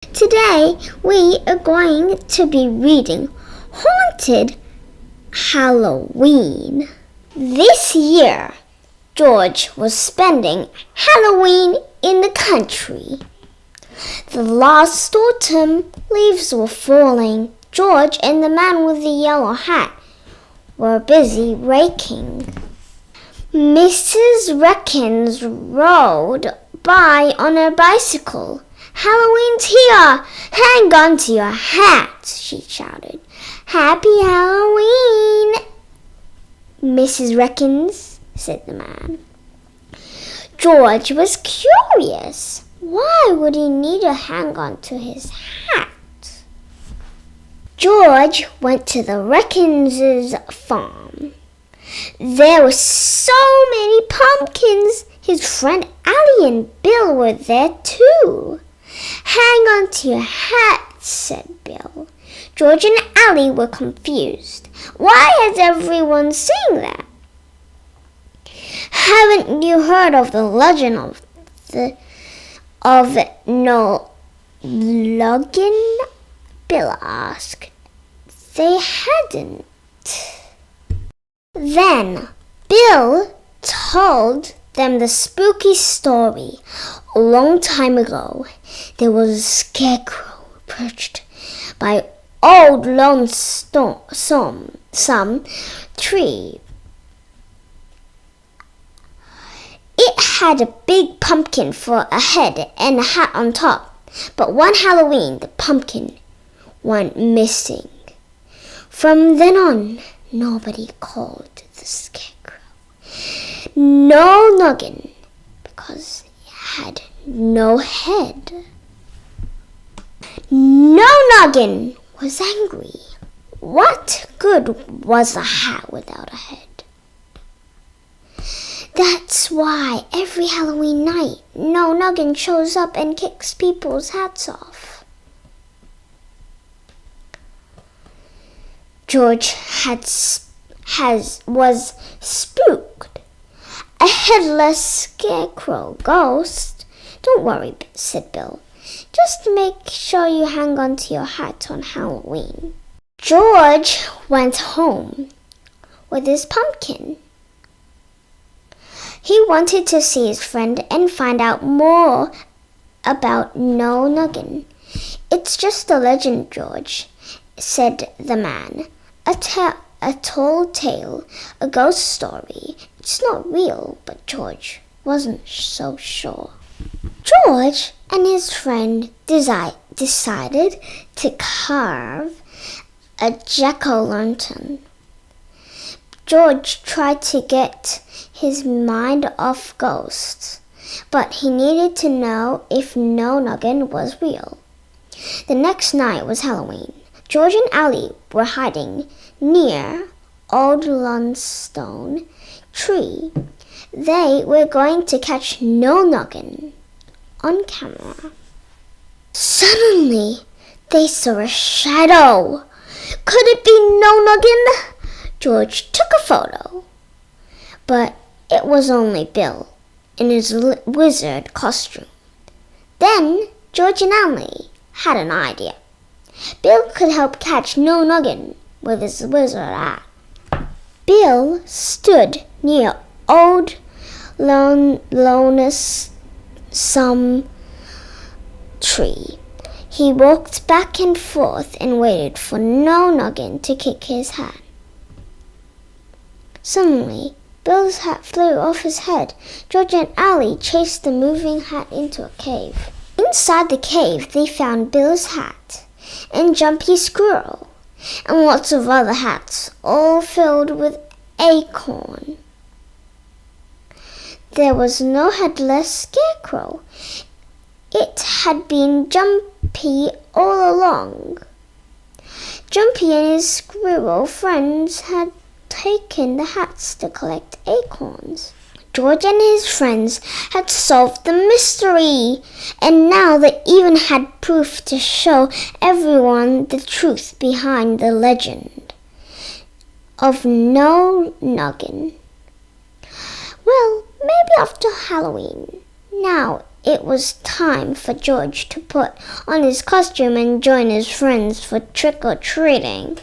Today we are going to be reading Haunted Halloween. This year, George was spending Halloween in the country. The last autumn leaves were falling. George and the man with the yellow hat were busy raking. Mrs. Reckons rode by on a bicycle. "Halloween's here! Hang on to your hat!" she shouted. "Happy Halloween, Mrs. Reckons," said the man. George was curious. Why would he need to hang on to his hat? George went to the Reckons' farm. There were so many pumpkins. His friend Allie and Bill were there too. "Hang on to your hat," said Bill. George and Allie were confused. Why has everyone saying that? "Haven't you heard of the legend of No-Noggin?" Bill asked. They hadn't. Then Bill told them the spooky story. A long time ago, there was a scarecrow perched by old lonesome tree. It had a big pumpkin for a head and a hat on top. But one Halloween, the pumpkin went missing. From then on, nobody called the scarecrow No-Noggin because it had no head. No-Noggin was angry. What good was a hat without a head? That's why every Halloween night, No-Noggin shows up and kicks people's hats off. George was spooked. A headless scarecrow ghost. "Don't worry," said Bill. "Just make sure you hang on to your hat on Halloween." George went home with his pumpkin. He wanted to see his friend and find out more about No-Noggin. "It's just a legend, George," said the man. A tall tale, a ghost story. It's not real," but George wasn't so sure. George and his friend decided to carve a jack-o'-lantern. George tried to get his mind off ghosts, but he needed to know if No-Noggin was real. The next night was Halloween. George and Allie were hiding near old Longstone tree. They were going to catch No-Noggin on camera. Suddenly, they saw a shadow. Could it be No-Noggin? George took a photo, but it was only Bill in his wizard costume. Then George and Allie had an idea. Bill could help catch No-Noggin with his wizard eye. Bill stood near old lonesome tree. He walked back and forth and waited for No-Noggin to kick his hat. Suddenly, Bill's hat flew off his head. George and Allie chased the moving hat into a cave. Inside the cave, they found Bill's hat and Jumpy Squirrel, and lots of other hats, all filled with acorn. There was no headless scarecrow. It had been Jumpy all along. Jumpy and his squirrel friends had taken the hats to collect acorns. George and his friends had solved the mystery, and now they even had proof to show everyone the truth behind the legend of No-Noggin. Well, maybe after Halloween. Now it was time for George to put on his costume and join his friends for trick-or-treating.